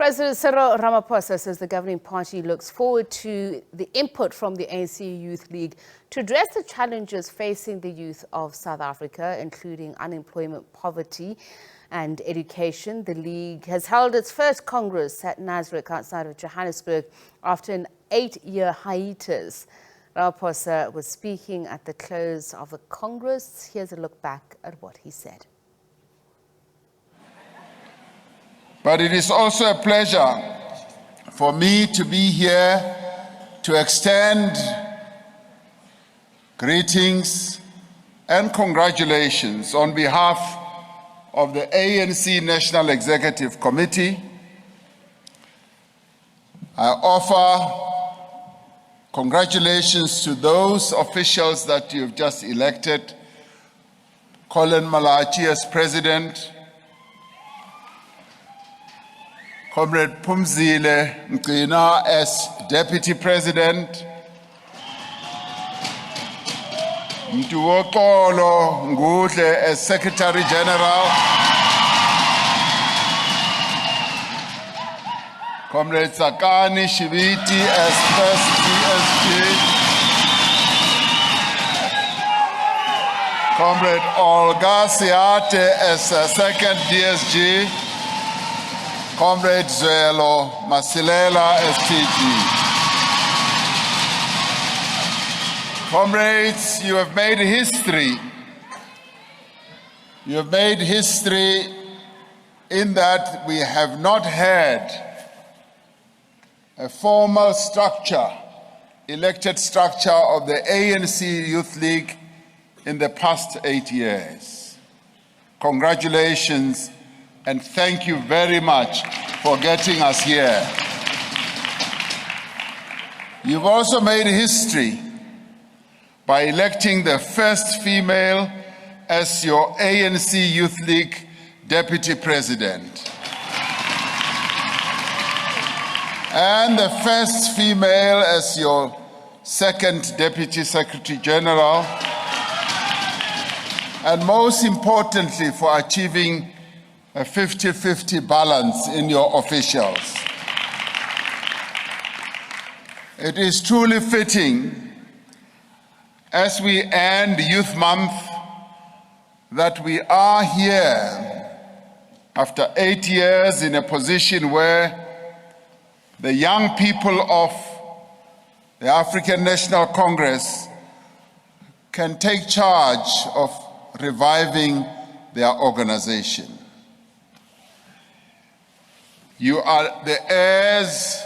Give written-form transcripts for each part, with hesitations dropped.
President Cyril Ramaphosa says the governing party looks forward to the input from the ANC Youth League to address the challenges facing the youth of South Africa, including unemployment, poverty and education. The League has held its first Congress at Nasrec outside of Johannesburg after an 8-year hiatus. Ramaphosa was speaking at the close of the Congress. Here's a look back at what he said. But it is also a pleasure for me to be here to extend greetings and congratulations on behalf of the ANC National Executive Committee. I offer congratulations to those officials that you've just elected: Collen Malatji as President, Comrade Phumzile Mgcina as Deputy President, Mntuwoxolo Ngudle as Secretary General, Comrade Tsakani Shiviti as First DSG, Comrade Olga Seate as Second DSG, Comrade Zwelo Masilela as TG. Comrades, you have made history. You have made history in that we have not had a formal structure, elected structure of the ANC Youth League in the past 8 years. Congratulations. And thank you very much for getting us here. You've also made history by electing the first female as your ANC Youth League Deputy President, and the first female as your second Deputy Secretary General, and most importantly for achieving a 50-50 balance in your officials. It is truly fitting, as we end Youth Month, that we are here after 8 years in a position where the young people of the African National Congress can take charge of reviving their organization. You are the heirs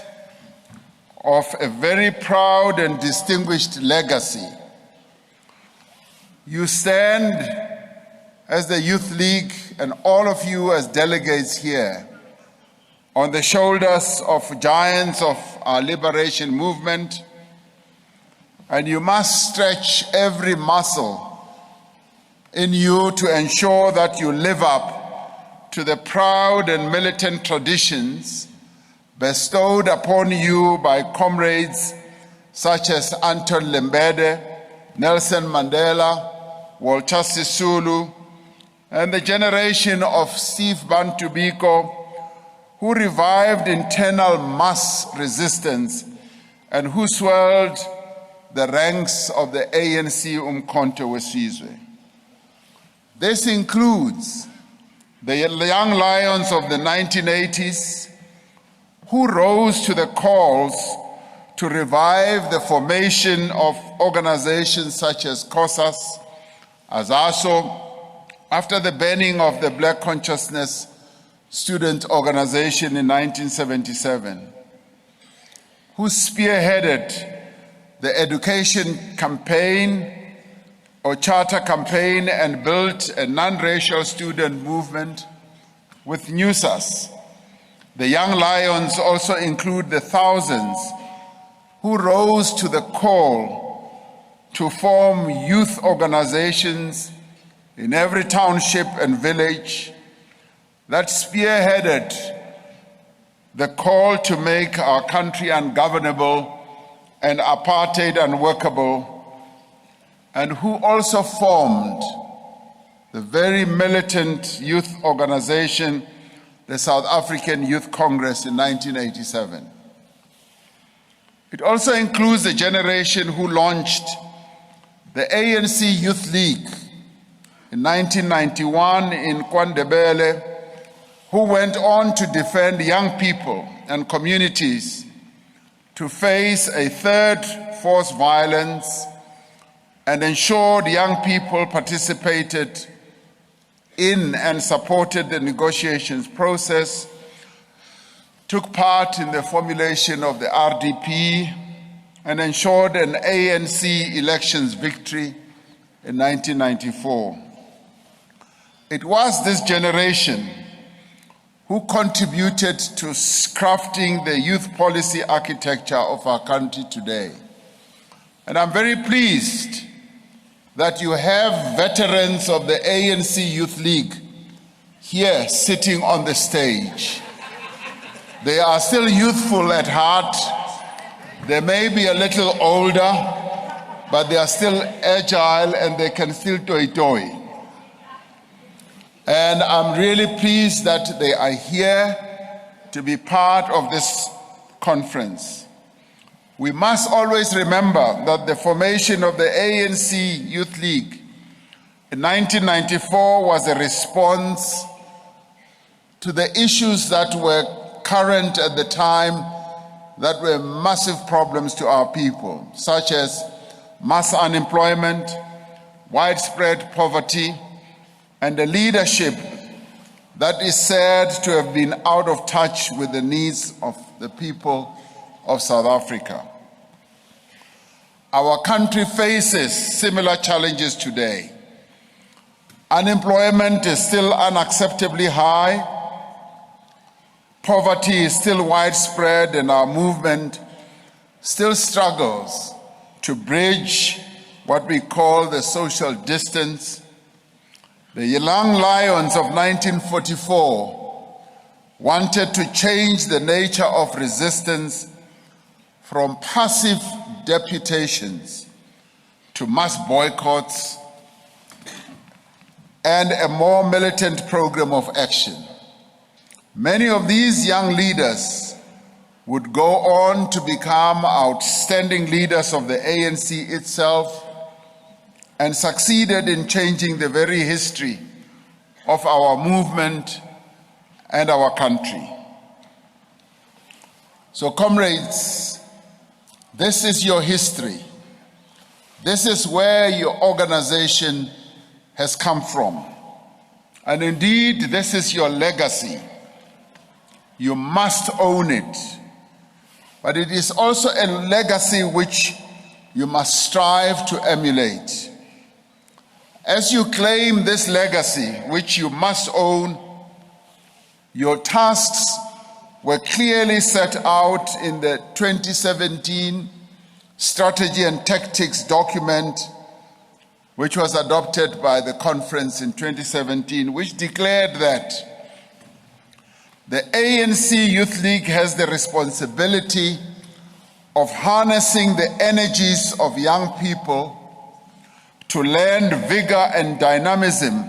of a very proud and distinguished legacy. You stand as the Youth League, and all of you as delegates here, on the shoulders of giants of our liberation movement, and you must stretch every muscle in you to ensure that you live up to the proud and militant traditions bestowed upon you by comrades such as Anton Lembede, Nelson Mandela, Walter Sisulu, and the generation of Steve Bantu Biko, who revived internal mass resistance and who swelled the ranks of the ANC Umkhonto weSizwe. This includes the young lions of the 1980s who rose to the calls to revive the formation of organizations such as COSAS, AZASO, after the banning of the Black Consciousness Student Organization in 1977, who spearheaded the education campaign or charter campaign and built a non-racial student movement with NUSAS. The young lions also include the thousands who rose to the call to form youth organizations in every township and village that spearheaded the call to make our country ungovernable and apartheid unworkable, and who also formed the very militant youth organization the South African Youth Congress in 1987. It also includes the generation who launched the ANC Youth League in 1991 in KwaNdebele, who went on to defend young people and communities to face a third force violence and ensured young people participated in and supported the negotiations process, took part in the formulation of the RDP, and ensured an ANC elections victory in 1994. It was this generation who contributed to crafting the youth policy architecture of our country today. And I'm very pleased that you have veterans of the ANC Youth League here sitting on the stage. They are still youthful at heart. They may be a little older, but they are still agile and they can still toy. And I'm really pleased that they are here to be part of this conference. We must always remember that the formation of the ANC Youth League in 1994 was a response to the issues that were current at the time that were massive problems to our people, such as mass unemployment, widespread poverty, and a leadership that is said to have been out of touch with the needs of the people of South Africa. Our country faces similar challenges today. Unemployment is still unacceptably high. Poverty is still widespread, and our movement still struggles to bridge what we call the social distance. The young lions of 1944 wanted to change the nature of resistance from passive deputations to mass boycotts and a more militant program of action. Many of these young leaders would go on to become outstanding leaders of the ANC itself and succeeded in changing the very history of our movement and our country. So, comrades, this is your history. This is where your organization has come from. And indeed, this is your legacy. You must own it. But it is also a legacy which you must strive to emulate. As you claim this legacy, which you must own, your tasks were clearly set out in the 2017 Strategy and Tactics document, which was adopted by the conference in 2017, which declared that the ANC Youth League has the responsibility of harnessing the energies of young people to lend vigor and dynamism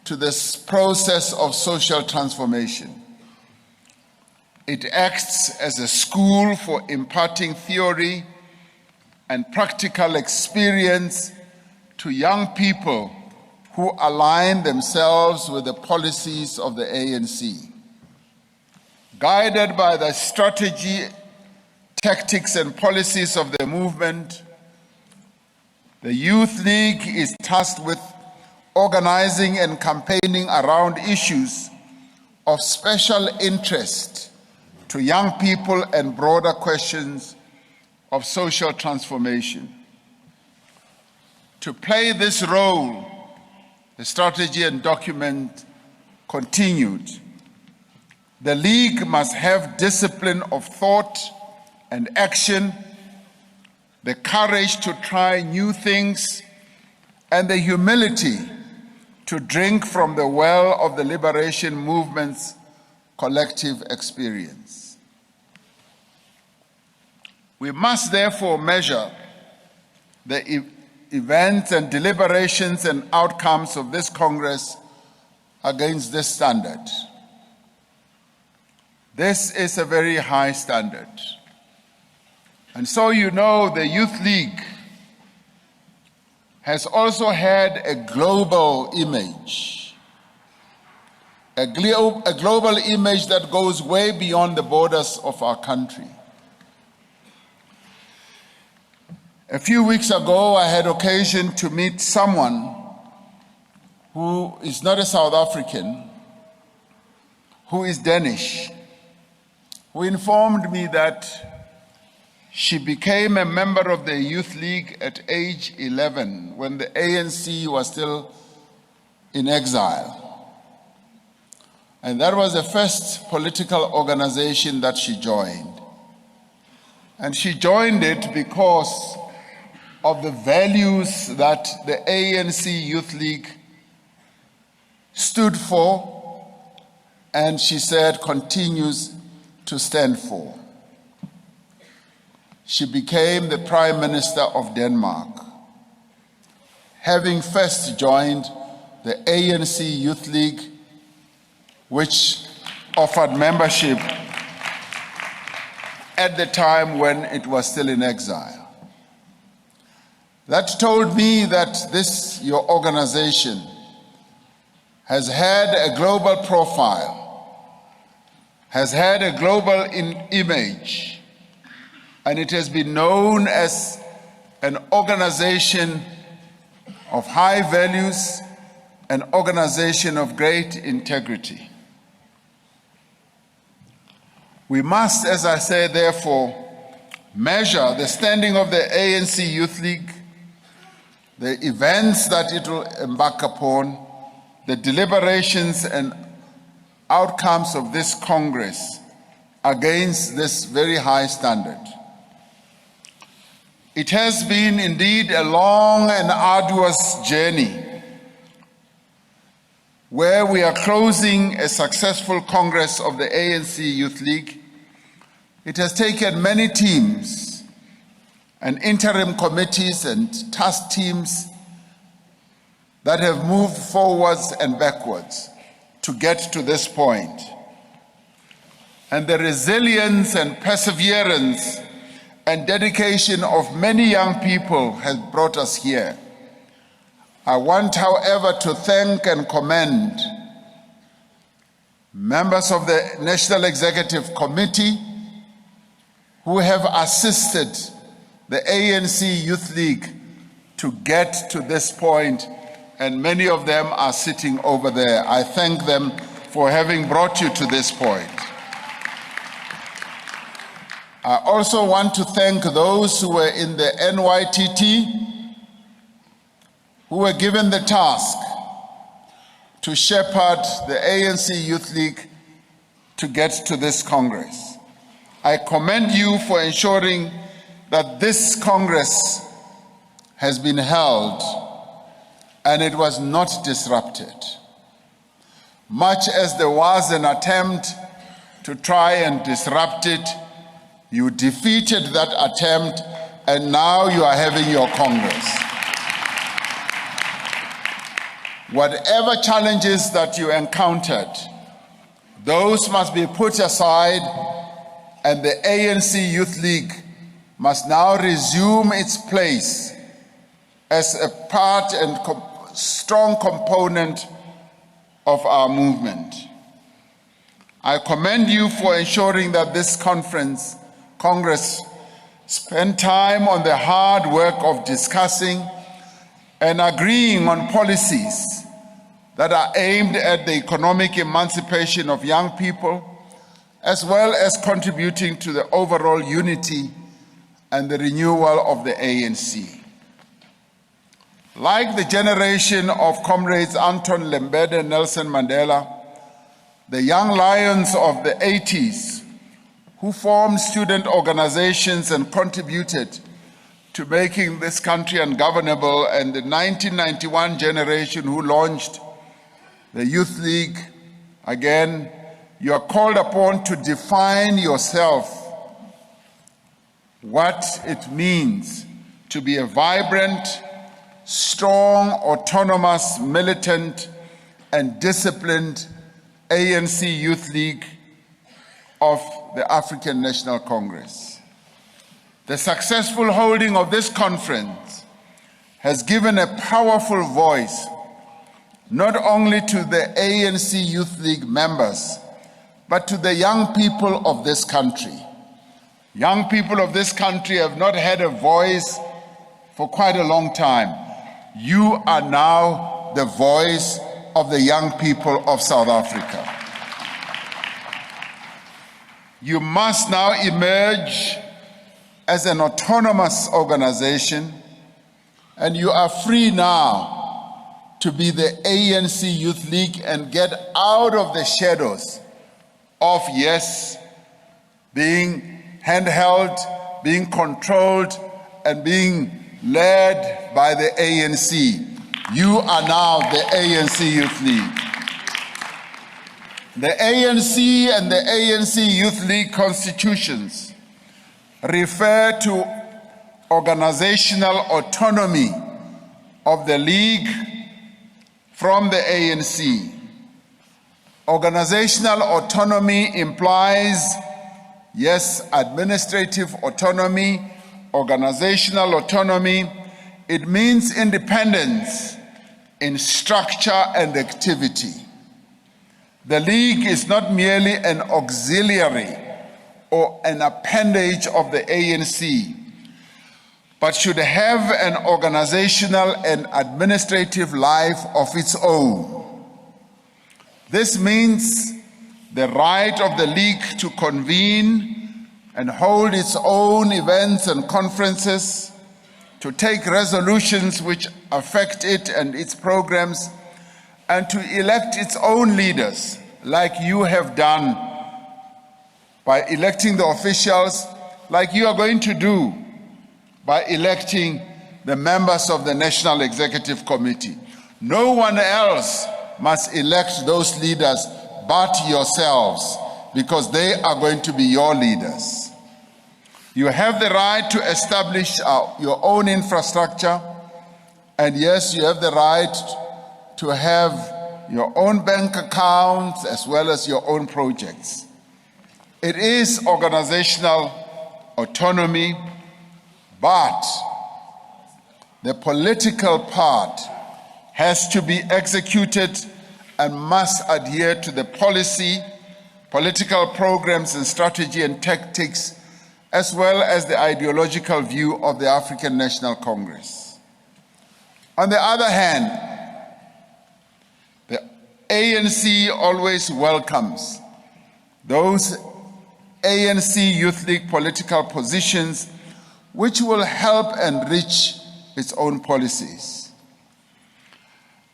to this process of social transformation. It acts as a school for imparting theory and practical experience to young people who align themselves with the policies of the ANC. Guided by the strategy, tactics, and policies of the movement, the Youth League is tasked with organizing and campaigning around issues of special interest to young people and broader questions of social transformation. To play this role, the strategy and document continued. The League must have discipline of thought and action, the courage to try new things, and the humility to drink from the well of the liberation movement's collective experience. We must therefore measure the events and deliberations and outcomes of this Congress against this standard. This is a very high standard. And so you know the Youth League has also had a global image, a global image that goes way beyond the borders of our country. A few weeks ago, I had occasion to meet someone who is not a South African, who is Danish, who informed me that she became a member of the Youth League at age 11 when the ANC was still in exile. And that was the first political organization that she joined. And she joined it because of the values that the ANC Youth League stood for, and she said continues to stand for. She became the Prime Minister of Denmark, having first joined the ANC Youth League, which offered membership at the time when it was still in exile. That told me that this, your organization, has had a global profile, has had a global image, and it has been known as an organization of high values, an organization of great integrity. We must, as I say, therefore, measure the standing of the ANC Youth League, the events that it will embark upon, the deliberations and outcomes of this Congress against this very high standard. It has been indeed a long and arduous journey where we are closing a successful Congress of the ANC Youth League. It has taken many teams and interim committees and task teams that have moved forwards and backwards to get to this point. And the resilience and perseverance and dedication of many young people has brought us here. I want, however, to thank and commend members of the National Executive Committee who have assisted the ANC Youth League to get to this point, and many of them are sitting over there. I thank them for having brought you to this point. I also want to thank those who were in the NYTT, who were given the task to shepherd the ANC Youth League to get to this Congress. I commend you for ensuring that this Congress has been held and it was not disrupted. Much as there was an attempt to try and disrupt it, you defeated that attempt, and now you are having your Congress. Whatever challenges that you encountered, those must be put aside, and the ANC Youth League must now resume its place as a part and strong component of our movement. I commend you for ensuring that this Congress spend time on the hard work of discussing and agreeing on policies that are aimed at the economic emancipation of young people, as well as contributing to the overall unity and the renewal of the ANC. Like the generation of comrades Anton Lembede and Nelson Mandela, the young lions of the 80s who formed student organizations and contributed to making this country ungovernable, and the 1991 generation who launched the Youth League, again, you are called upon to define yourself what it means to be a vibrant, strong, autonomous, militant, and disciplined ANC Youth League of the African National Congress. The successful holding of this conference has given a powerful voice not only to the ANC Youth League members, but to the young people of this country. Young people of this country have not had a voice for quite a long time. You are now the voice of the young people of South Africa. You must now emerge as an autonomous organization, and you are free now to be the ANC Youth League and get out of the shadows of, yes, being handheld, being controlled, and being led by the ANC. You are now the ANC Youth League. The ANC and the ANC Youth League constitutions refer to organizational autonomy of the League from the ANC. Organizational autonomy implies, yes, administrative autonomy, organizational autonomy. It means independence in structure and activity. The League is not merely an auxiliary or an appendage of the ANC, but should have an organizational and administrative life of its own. This means the right of the League to convene and hold its own events and conferences, to take resolutions which affect it and its programs, and to elect its own leaders, like you have done by electing the officials, like you are going to do by electing the members of the National Executive Committee. No one else must elect those leaders but yourselves, because they are going to be your leaders. You have the right to establish your own infrastructure, and yes, you have the right to have your own bank accounts as well as your own projects. It is organizational autonomy, but the political part has to be executed and must adhere to the policy, political programs and strategy and tactics, as well as the ideological view of the African National Congress. On the other hand, the ANC always welcomes those ANC Youth League political positions which will help enrich its own policies.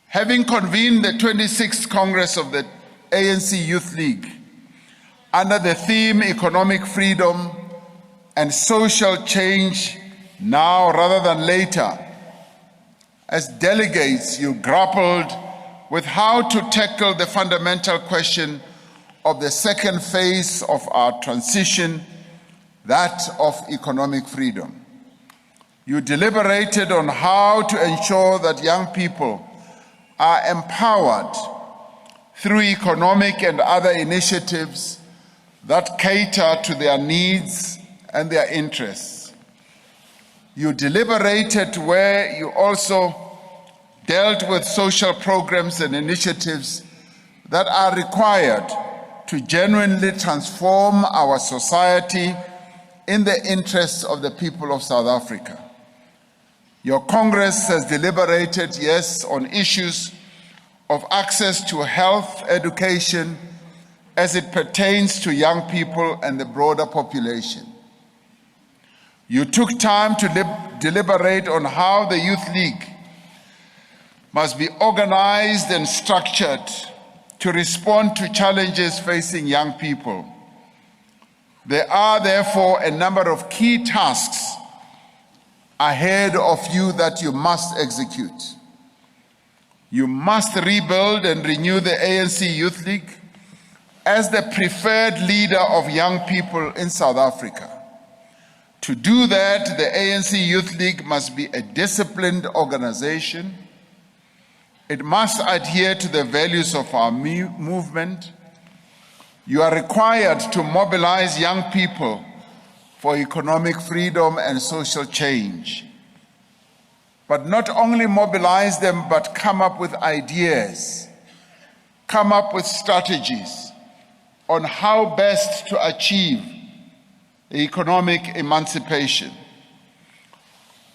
Having convened the 26th Congress of the ANC Youth League under the theme Economic Freedom and Social Change now rather than later, as delegates you grappled with how to tackle the fundamental question of the second phase of our transition, that of economic freedom. You deliberated on how to ensure that young people are empowered through economic and other initiatives that cater to their needs and their interests. You deliberated where you also dealt with social programs and initiatives that are required to genuinely transform our society in the interests of the people of South Africa. Your Congress has deliberated, yes, on issues of access to health, education, as it pertains to young people and the broader population. You took time to deliberate on how the Youth League must be organized and structured to respond to challenges facing young people. There are therefore a number of key tasks ahead of you that you must execute. You must rebuild and renew the ANC Youth League as the preferred leader of young people in South Africa. To do that, the ANC Youth League must be a disciplined organization. It must adhere to the values of our movement. You are required to mobilize young people for economic freedom and social change. But not only mobilize them, but come up with ideas, come up with strategies on how best to achieve economic emancipation.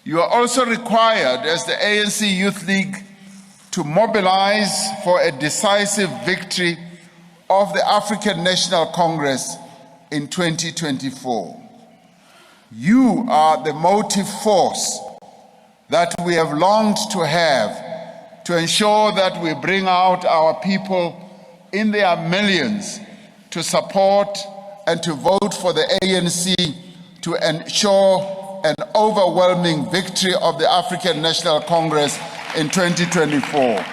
You are also required as the ANC Youth League to mobilize for a decisive victory of the African National Congress in 2024. You are the motive force that we have longed to have to ensure that we bring out our people in their millions to support and to vote for the ANC to ensure an overwhelming victory of the African National Congress in 2024.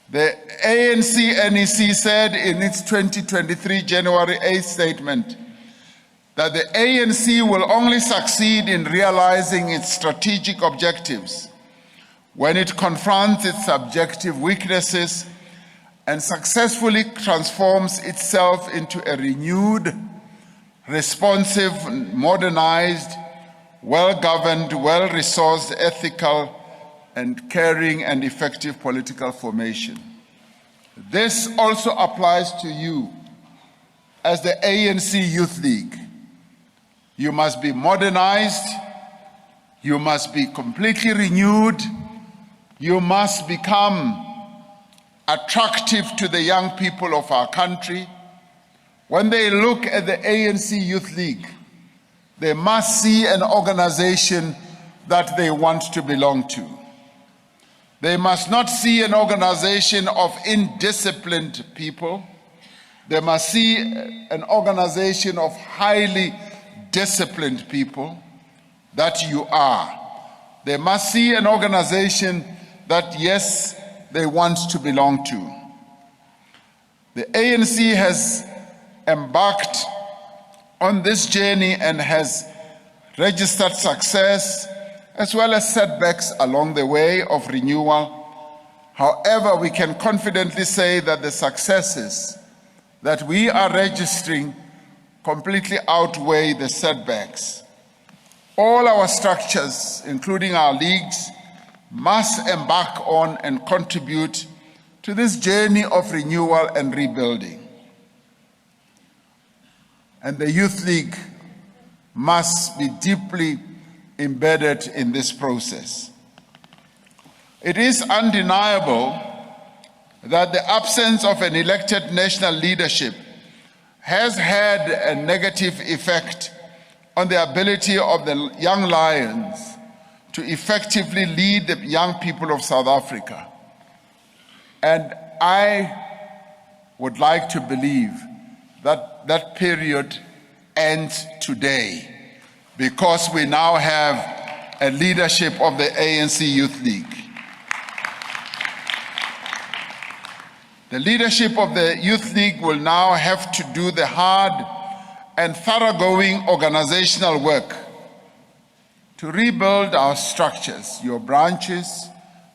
The ANC NEC said in its 2023 January 8th statement that the ANC will only succeed in realizing its strategic objectives when it confronts its subjective weaknesses and successfully transforms itself into a renewed, responsive, modernized, well-governed, well-resourced, ethical, and caring and effective political formation. This also applies to you as the ANC Youth League. You must be modernized, you must be completely renewed, you must become attractive to the young people of our country. When they look at the ANC Youth League, they must see an organization that they want to belong to. They must not see an organization of indisciplined people. They must see an organization of highly disciplined people that you are. They must see an organization that, yes, they want to belong to. The ANC has embarked on this journey and has registered success as well as setbacks along the way of renewal. However, we can confidently say that the successes that we are registering completely outweigh the setbacks. All our structures, including our leagues, must embark on and contribute to this journey of renewal and rebuilding. And the Youth League must be deeply embedded in this process. It is undeniable that the absence of an elected national leadership has had a negative effect on the ability of the young lions to effectively lead the young people of South Africa. And I would like to believe that that period ends today, because we now have a leadership of the ANC Youth League. The leadership of the Youth League will now have to do the hard and thoroughgoing organizational work to rebuild our structures, your branches,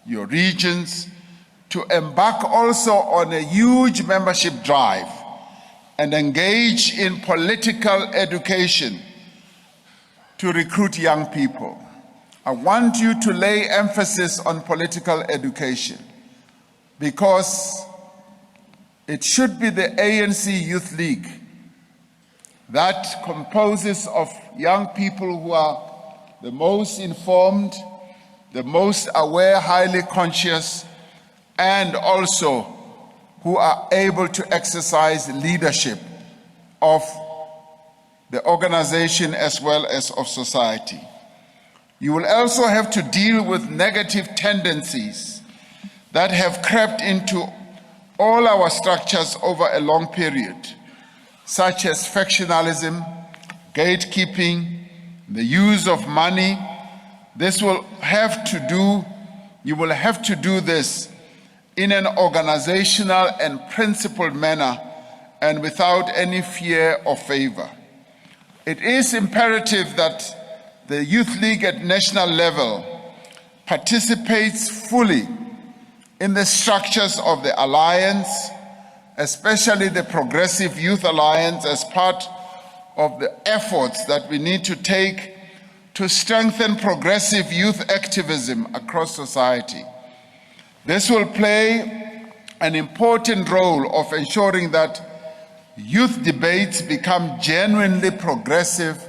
your regions, to embark also on a huge membership drive and engage in political education to recruit young people. I want you to lay emphasis on political education because it should be the ANC Youth League that composes of young people who are the most informed, the most aware, highly conscious, and also who are able to exercise leadership of the organization as well as of society. You will also have to deal with negative tendencies that have crept into all our structures over a long period, such as factionalism, gatekeeping, the use of money. You will have to do this in an organizational and principled manner and without any fear or favor. It is imperative that the Youth League at national level participates fully in the structures of the Alliance, especially the Progressive Youth Alliance, as part of the efforts that we need to take to strengthen progressive youth activism across society. This will play an important role of ensuring that youth debates become genuinely progressive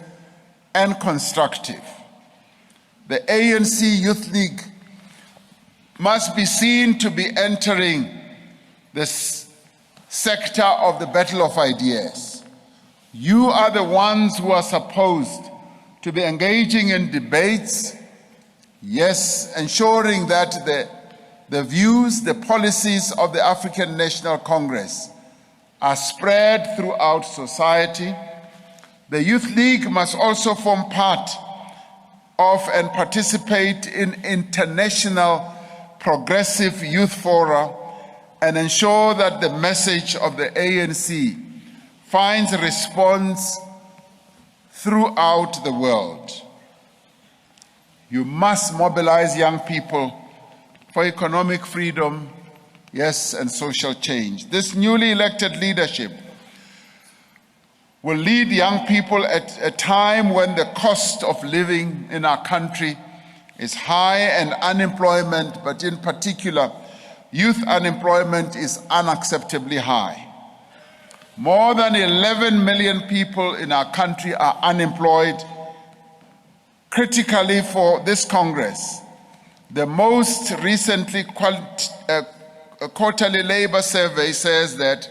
and constructive. The ANC Youth League must be seen to be entering this sector of the battle of ideas. You are the ones who are supposed to be engaging in debates, yes, ensuring that the views, the policies of the African National Congress are spread throughout society. The Youth League must also form part of and participate in international progressive youth fora and ensure that the message of the ANC finds a response throughout the world. You must mobilize young people for economic freedom, yes, and social change. This newly elected leadership will lead young people at a time when the cost of living in our country is high and unemployment, but in particular, youth unemployment is unacceptably high. More than 11 million people in our country are unemployed. Critically for this Congress, the most recently quarterly labor survey says that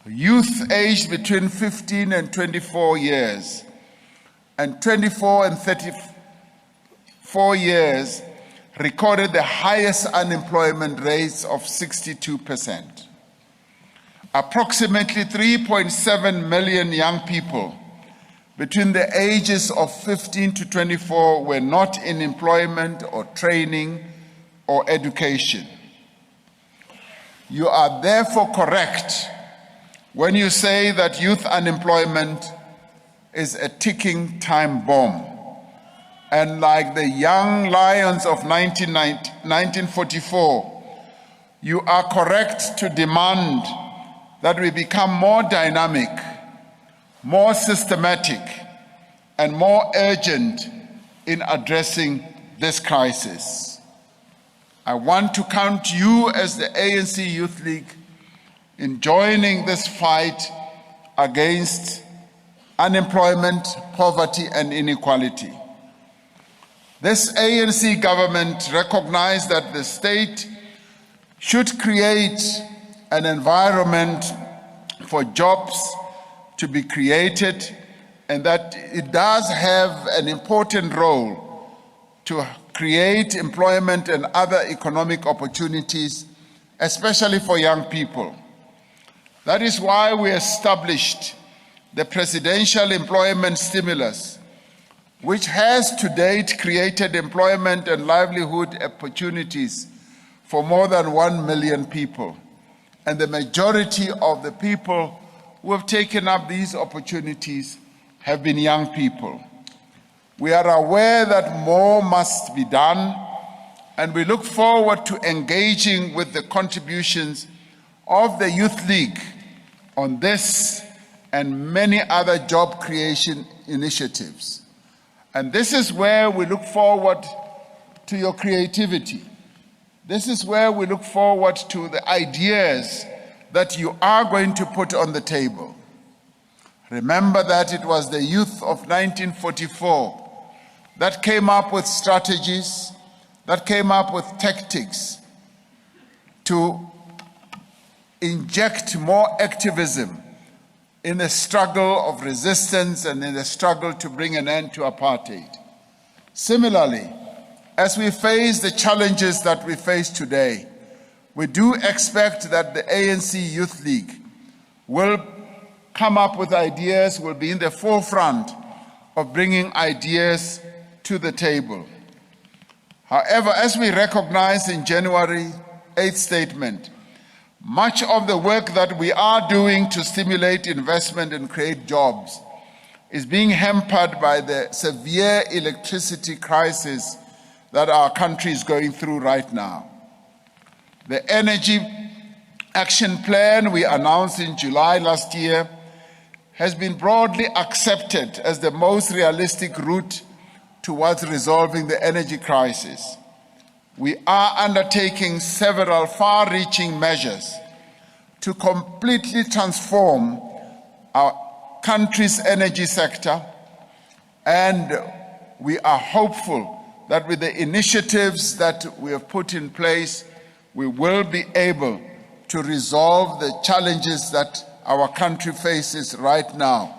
youth aged between 15 and 24 years and 24 and 34 years recorded the highest unemployment rates of 62%. Approximately 3.7 million young people between the ages of 15 to 24 were not in employment or training or education. You are therefore correct when you say that youth unemployment is a ticking time bomb. And like the young lions of 1944, you are correct to demand that we become more dynamic, more systematic, and more urgent in addressing this crisis. I want to count you as the ANC Youth League in joining this fight against unemployment, poverty, and inequality. This ANC government recognized that the state should create an environment for jobs to be created, and that it does have an important role to create employment and other economic opportunities, especially for young people. That is why we established the Presidential Employment Stimulus, which has to date created employment and livelihood opportunities for more than 1 million people. And the majority of the people who have taken up these opportunities have been young people. We are aware that more must be done, and we look forward to engaging with the contributions of the Youth League on this and many other job creation initiatives. And this is where we look forward to your creativity. This is where we look forward to the ideas that you are going to put on the table. Remember that it was the youth of 1944 that came up with strategies, that came up with tactics to inject more activism in the struggle of resistance and in the struggle to bring an end to apartheid. Similarly, as we face the challenges that we face today, we do expect that the ANC Youth League will come up with ideas, will be in the forefront of bringing ideas to the table. However, as we recognized in January 8th statement, much of the work that we are doing to stimulate investment and create jobs is being hampered by the severe electricity crisis that our country is going through right now. The energy action plan we announced in July last year has been broadly accepted as the most realistic route towards resolving the energy crisis. We are undertaking several far-reaching measures to completely transform our country's energy sector, and we are hopeful that with the initiatives that we have put in place, we will be able to resolve the challenges that our country faces right now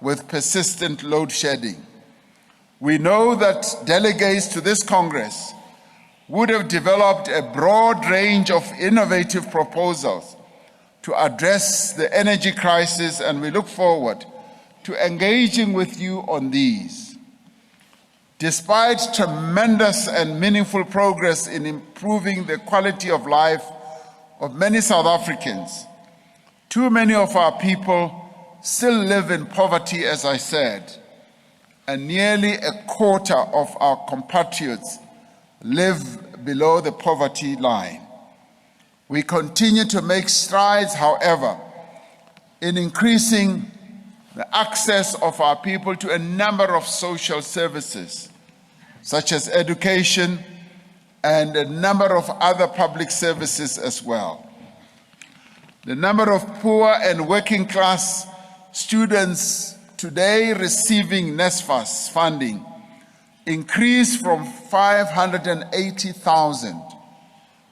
with persistent load shedding. We know that delegates to this Congress would have developed a broad range of innovative proposals to address the energy crisis, and we look forward to engaging with you on these. Despite tremendous and meaningful progress in improving the quality of life of many South Africans, too many of our people still live in poverty, as I said, and nearly a quarter of our compatriots live below the poverty line. We continue to make strides, however, in increasing the access of our people to a number of social services, such as education and a number of other public services as well. The number of poor and working class students today receiving NSFAS funding increased from 580,000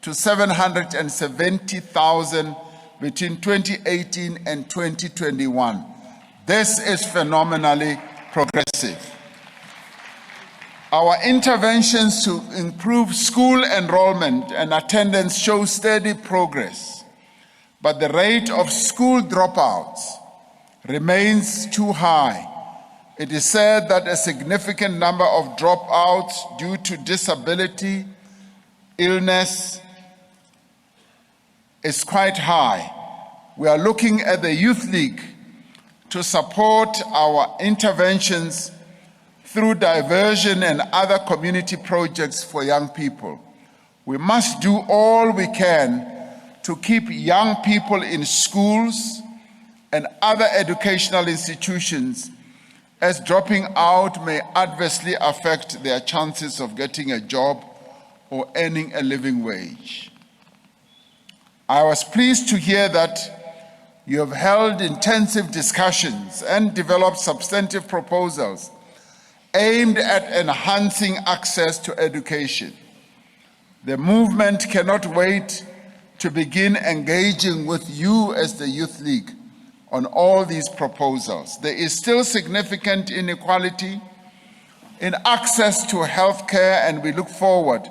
to 770,000 between 2018 and 2021. This is phenomenally progressive. Our interventions to improve school enrollment and attendance show steady progress, but the rate of school dropouts remains too high. It is said that a significant number of dropouts due to disability, illness, is quite high. We are looking at the Youth League to support our interventions through diversion and other community projects for young people. We must do all we can to keep young people in schools and other educational institutions, as dropping out may adversely affect their chances of getting a job or earning a living wage. I was pleased to hear that you have held intensive discussions and developed substantive proposals aimed at enhancing access to education. The movement cannot wait to begin engaging with you as the Youth League on all these proposals. There is still significant inequality in access to healthcare, and we look forward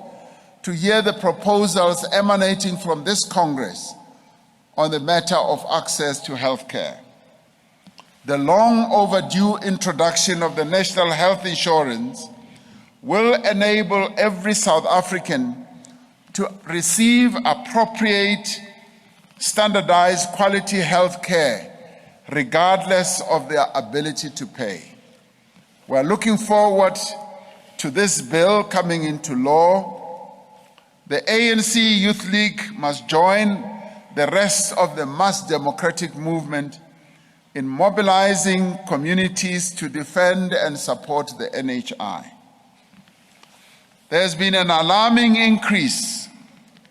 to hear the proposals emanating from this Congress on the matter of access to healthcare. The long overdue introduction of the National Health Insurance will enable every South African to receive appropriate, standardized quality health care, regardless of their ability to pay. We're looking forward to this bill coming into law. The ANC Youth League must join the rest of the mass democratic movement in mobilizing communities to defend and support the NHI. There's been an alarming increase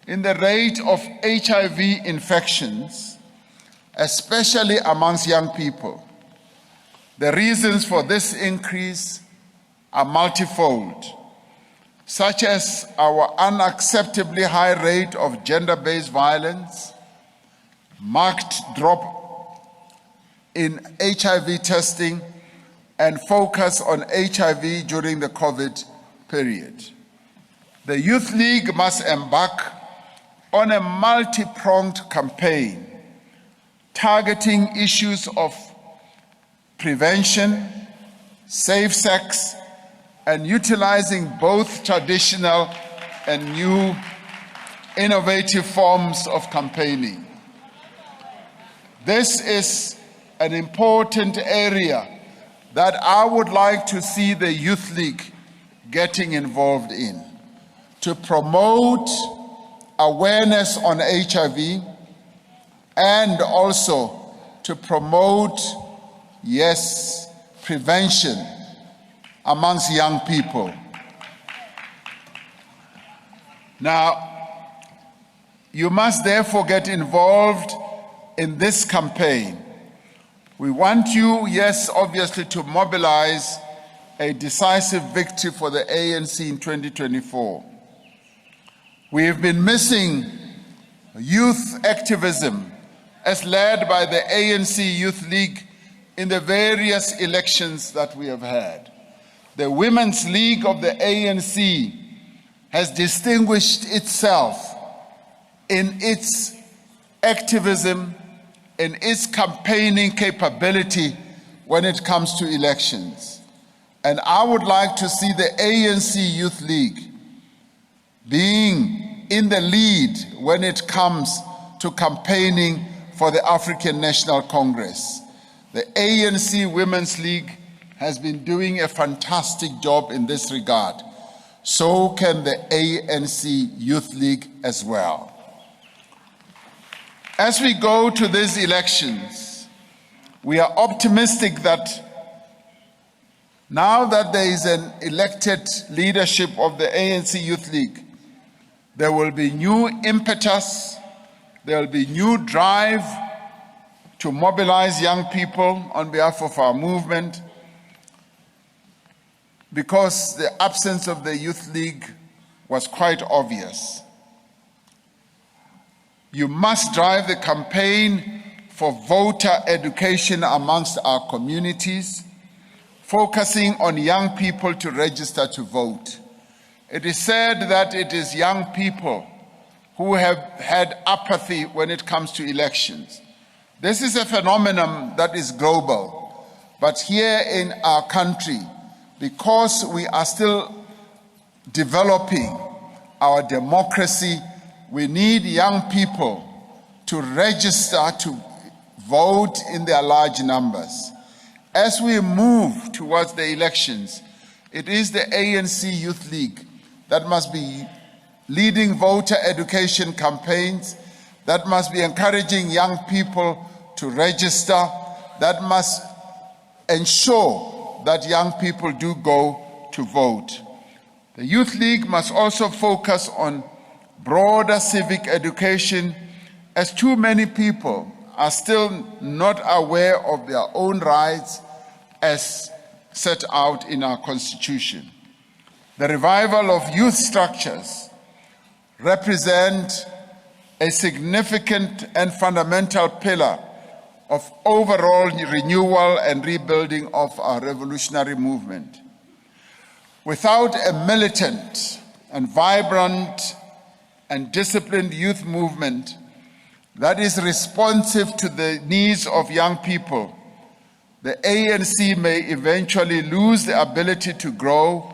in the rate of HIV infections, especially amongst young people. The reasons for this increase are multifold, such as our unacceptably high rate of gender-based violence, marked drop in HIV testing, and focus on HIV during the COVID period. The Youth League must embark on a multi-pronged campaign targeting issues of prevention, safe sex, and utilizing both traditional and new innovative forms of campaigning. This is an important area that I would like to see the Youth League getting involved in, to promote awareness on HIV, and also to promote, yes, prevention amongst young people. Now, you must therefore get involved in this campaign. We want you, yes, obviously, to mobilize a decisive victory for the ANC in 2024. We have been missing youth activism as led by the ANC Youth League in the various elections that we have had. The Women's League of the ANC has distinguished itself in its activism, in its campaigning capability when it comes to elections. And I would like to see the ANC Youth League being in the lead when it comes to campaigning for the African National Congress. The ANC Women's League has been doing a fantastic job in this regard. So can the ANC Youth League as well. As we go to these elections, we are optimistic that now that there is an elected leadership of the ANC Youth League, there will be new impetus, there will be new drive to mobilize young people on behalf of our movement, because the absence of the Youth League was quite obvious. You must drive the campaign for voter education amongst our communities, focusing on young people to register to vote. It is said that it is young people who have had apathy when it comes to elections. This is a phenomenon that is global, but here in our country, because we are still developing our democracy, we need young people to register to vote in their large numbers. As we move towards the elections, it is the ANC Youth League that must be leading voter education campaigns, that must be encouraging young people to register, that must ensure that young people do go to vote. The Youth League must also focus on broader civic education, as too many people are still not aware of their own rights as set out in our Constitution. The revival of youth structures represent a significant and fundamental pillar of overall renewal and rebuilding of our revolutionary movement. Without a militant and vibrant and disciplined youth movement that is responsive to the needs of young people, the ANC may eventually lose the ability to grow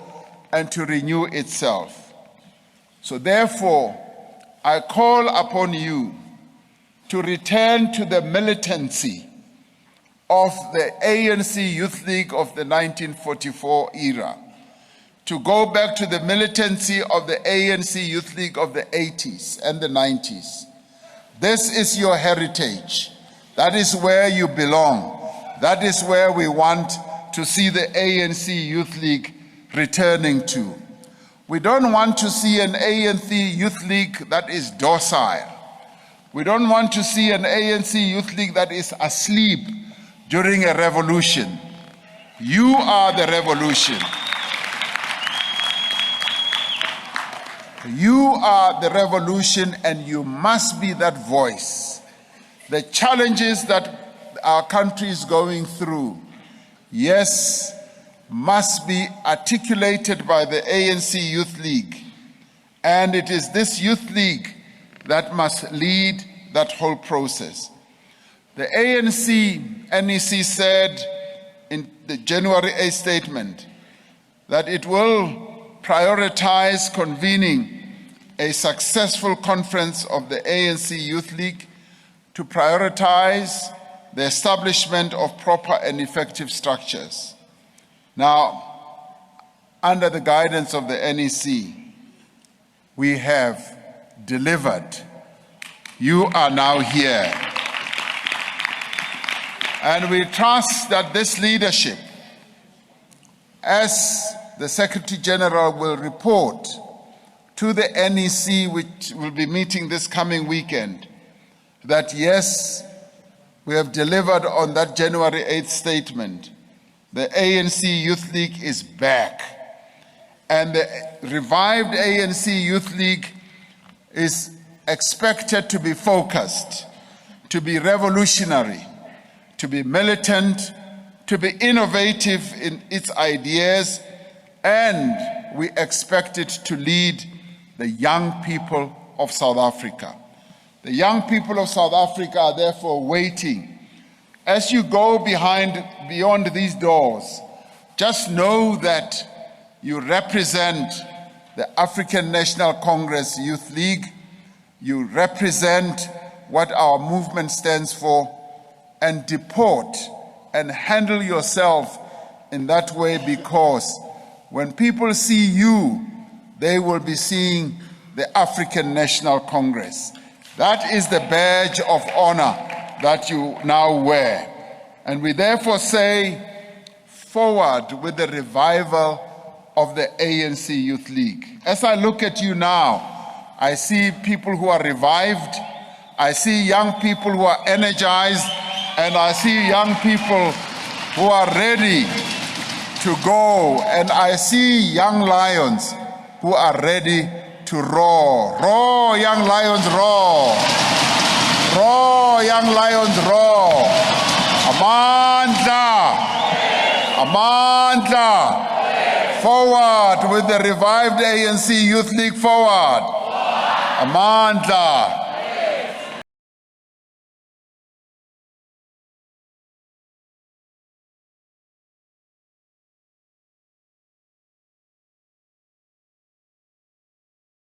and to renew itself. So therefore, I call upon you to return to the militancy of the ANC Youth League of the 1944 era, to go back to the militancy of the ANC Youth League of the 80s and the 90s. This is your heritage. That is where you belong. That is where we want to see the ANC Youth League returning to. We don't want to see an ANC Youth League that is docile. We don't want to see an ANC Youth League that is asleep during a revolution. You are the revolution. You are the revolution, and you must be that voice. The challenges that our country is going through, yes, must be articulated by the ANC Youth League. And it is this Youth League that must lead that whole process. The ANC NEC said in the January 8 statement that it will prioritize convening a successful conference of the ANC Youth League to prioritize the establishment of proper and effective structures. Now, under the guidance of the NEC, we have delivered. You are now here. And we trust that this leadership, as the Secretary General will report to the NEC, which will be meeting this coming weekend, that yes, we have delivered on that January 8th statement. The ANC Youth League is back. And the revived ANC Youth League is expected to be focused, to be revolutionary, to be militant, to be innovative in its ideas, and we expect it to lead the young people of South Africa. The young people of South Africa are therefore waiting. As you go beyond these doors, just know that you represent the African National Congress Youth League. You represent what our movement stands for, and deport and handle yourself in that way, because when people see you, they will be seeing the African National Congress. That is the badge of honor that you now wear. And we therefore say, forward with the revival of the ANC Youth League. As I look at you now, I see people who are revived, I see young people who are energized, and I see young people who are ready to go, and I see young lions who are ready to roar. Roar, young lions, roar. Roar, young lions, roar. Amandla. Amandla. Forward with the revived ANC Youth League, forward. Amandla.